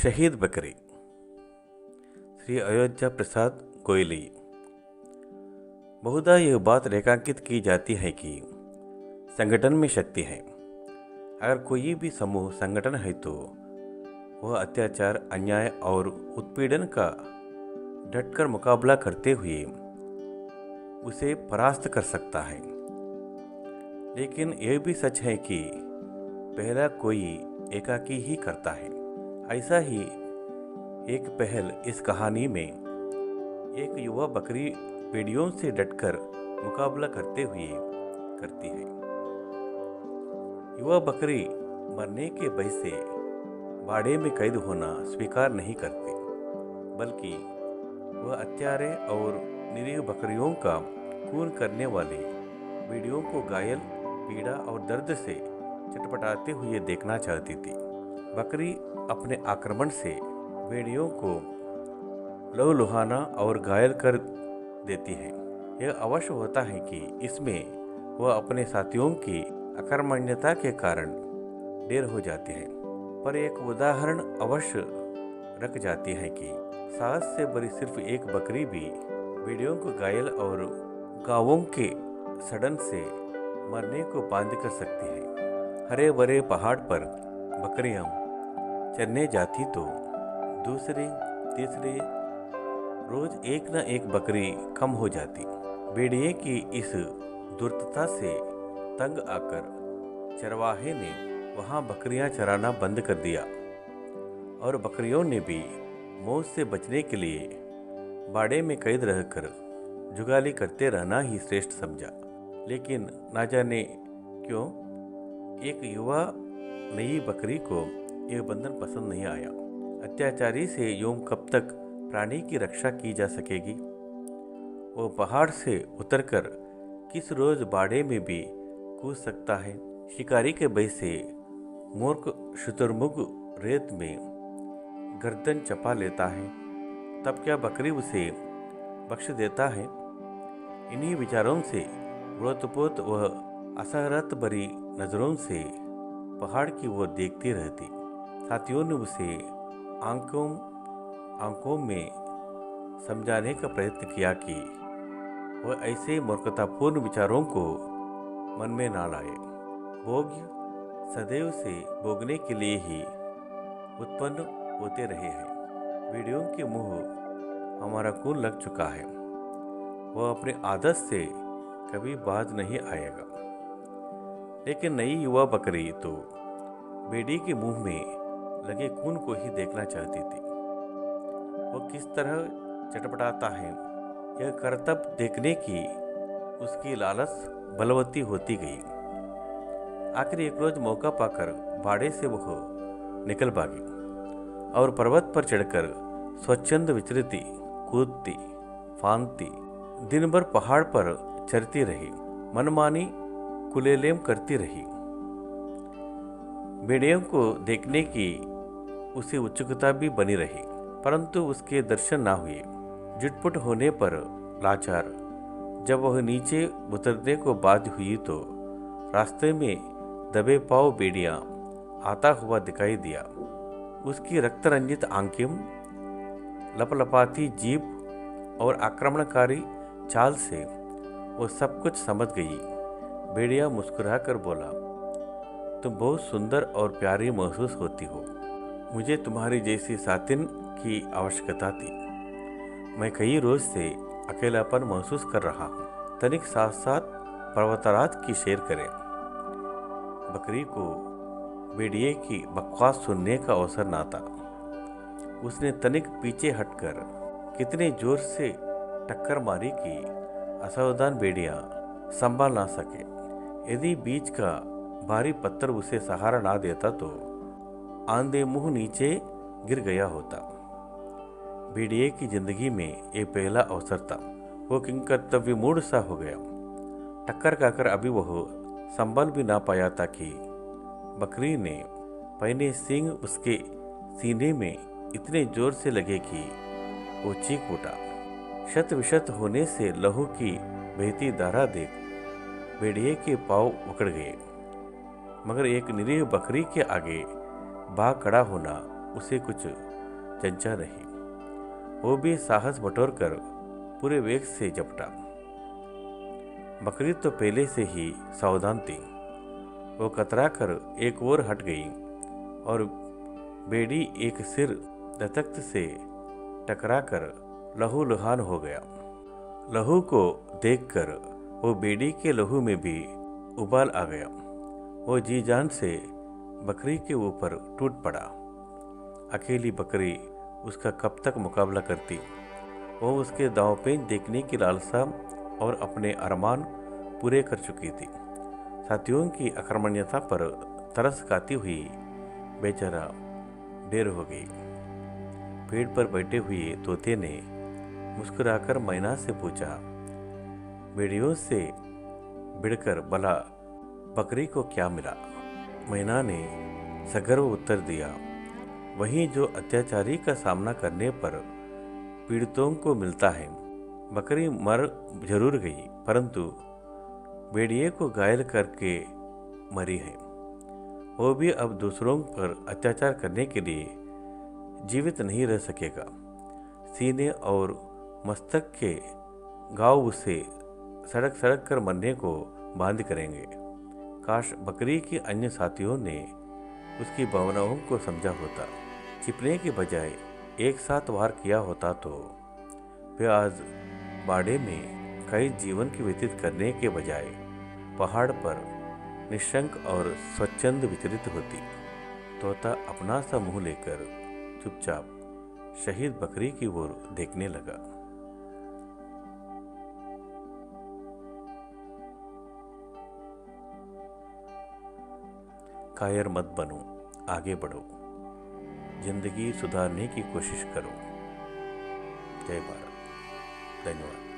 शहीद बकरी। श्री अयोध्या प्रसाद गोयली। बहुधा यह बात रेखांकित की जाती है कि संगठन में शक्ति है। अगर कोई भी समूह संगठन है तो वह अत्याचार, अन्याय और उत्पीड़न का डटकर मुकाबला करते हुए उसे परास्त कर सकता है। लेकिन यह भी सच है कि पहला कोई एकाकी ही करता है। ऐसा ही एक पहल इस कहानी में एक युवा बकरी भेड़ियों से डटकर मुकाबला करते हुए करती है। युवा बकरी मरने के भय से बाड़े में कैद होना स्वीकार नहीं करती, बल्कि वह हत्यारे और निरीह बकरियों का खून करने वाले भेड़ियों को घायल, पीड़ा और दर्द से चटपटाते हुए देखना चाहती थी। बकरी अपने आक्रमण से भेड़ियों को लहूलुहाना और घायल कर देती है। यह अवश्य होता है कि इसमें वह अपने साथियों की अकर्मण्यता के कारण ढेर हो जाती है, पर एक उदाहरण अवश्य रख जाती है कि साहस से भरी सिर्फ एक बकरी भी भेड़ियों को घायल और गांवों के सड़न से मरने को बांध कर सकती है। हरे भरे पहाड़ पर बकरियां चरने जाती तो दूसरे तीसरे रोज एक न एक बकरी कम हो जाती। भेड़िए की इस दुर्दशा से तंग आकर चरवाहे ने वहां बकरियां चराना बंद कर दिया और बकरियों ने भी मौत से बचने के लिए बाड़े में कैद रहकर जुगाली करते रहना ही श्रेष्ठ समझा। लेकिन ना जाने क्यों एक युवा नई बकरी को यह बंधन पसंद नहीं आया। अत्याचारी से यूं कब तक प्राणी की रक्षा की जा सकेगी? वो पहाड़ से उतरकर किस रोज बाड़े में भी कूद सकता है? शिकारी के भय से मूर्ख शुतुरमुर्ग रेत में गर्दन चपा लेता है, तब क्या बकरी उसे बख्श देता है? इन्हीं विचारों से रोतपोत वह असहरत भरी नजरों से पहाड़ की ओर देखती रहती। साथियों ने उसे आंखों में समझाने का प्रयत्न किया कि वह ऐसे मूर्खतापूर्ण विचारों को मन में ना लाए। भोग्य सदैव से भोगने के लिए ही उत्पन्न होते रहे हैं। भेड़ियों के मुंह हमारा खून लग चुका है, वह अपने आदत से कभी बाज नहीं आएगा। लेकिन नई युवा बकरी तो भेड़ी के मुंह में लगे खून को ही देखना चाहती थी। वो किस तरह चटपटाता है, यह करतब देखने की उसकी लालच बलवती होती गई। आखिर एक रोज मौका पाकर बाड़े से वह निकल भागी और पर्वत पर चढ़कर स्वच्छंद विचरती, कूदती, फांदती, दिन भर पहाड़ पर चरती रही, मनमानी कुलेलेम करती रही। भेड़ियों को देखने की उसे उत्सुकता भी बनी रही, परंतु उसके दर्शन ना हुए। झुटपुट होने पर लाचार जब वह नीचे उतरने को बाध्य हुई तो रास्ते में दबे पांव भेड़िया आता हुआ दिखाई दिया। उसकी रक्त रंजित आंखें, लपलपाती जीभ और आक्रमणकारी चाल से वो सब कुछ समझ गई। भेड़िया मुस्कुराकर बोला, तुम बहुत सुंदर और प्यारी महसूस होती हो। मुझे तुम्हारी जैसी साथिन की आवश्यकता थी। मैं कई रोज से अकेलापन महसूस कर रहा हूँ। तनिक साथ साथ पर्वतारात की सैर करें। बकरी को भेड़िए की बकवास सुनने का अवसर ना था। उसने तनिक पीछे हटकर कितने जोर से टक्कर मारी कि असावधान भेड़िया संभाल ना सके। यदि बीच का भारी पत्थर उसे सहारा ना देता तो आंधे मुंह नीचे गिर गया होता। भेड़िए की जिंदगी में ये पहला अवसर था। वो किंकर्तव्य मूड सा हो गया। टक्कर खाकर अभी वह संभल भी ना पाया था कि बकरी ने पहने सींग उसके सीने में इतने जोर से लगे कि वो चीख उठा। शत विशत होने से लहू की बहती धारा देख भेड़िए के पांव उकड़ गए, मगर एक निरीह बकरी के आगे भाग खड़ा होना उसे कुछ चंचा नहीं। वो भी साहस बटोर कर पूरे वेग से झपटा। बकरी तो पहले से ही सावधान थी। वो कतरा कर एक ओर हट गई और बेड़ी एक सिर दतख्त से टकराकर लहूलुहान हो गया। लहू को देखकर वो बेड़ी के लहू में भी उबाल आ गया। वो जी जान से बकरी के ऊपर टूट पड़ा। अकेली बकरी उसका कब तक मुकाबला करती। वो उसके दांवपेच देखने की लालसा और अपने अरमान पूरे कर चुकी थी। साथियों की अकर्मण्यता पर तरस खाती हुई बेचारा ढेर हो गई। पेड़ पर बैठे हुए तोते ने मुस्कुराकर मैना से पूछा, बेड़ियों से भिड़कर भला बकरी को क्या मिला? मैना ने सगर्व उत्तर दिया, वही जो अत्याचारी का सामना करने पर पीड़ितों को मिलता है। बकरी मर जरूर गई, परंतु भेड़िए को घायल करके मरी है। वो भी अब दूसरों पर अत्याचार करने के लिए जीवित नहीं रह सकेगा। सीने और मस्तक के घाव उसे सड़क सड़क कर मरने को बांध करेंगे। काश बकरी के अन्य साथियों ने उसकी भावनाओं को समझा होता। छिपने के बजाय एक साथ वार किया होता तो वे आज बाड़े में कई जीवन की व्यतीत करने के बजाय पहाड़ पर निशंक और स्वच्छंद विचरित होती। तोता अपना सा मुंह लेकर चुपचाप शहीद बकरी की ओर देखने लगा। कायर मत बनो, आगे बढ़ो, जिंदगी सुधारने की कोशिश करो। जय भारत। धन्यवाद।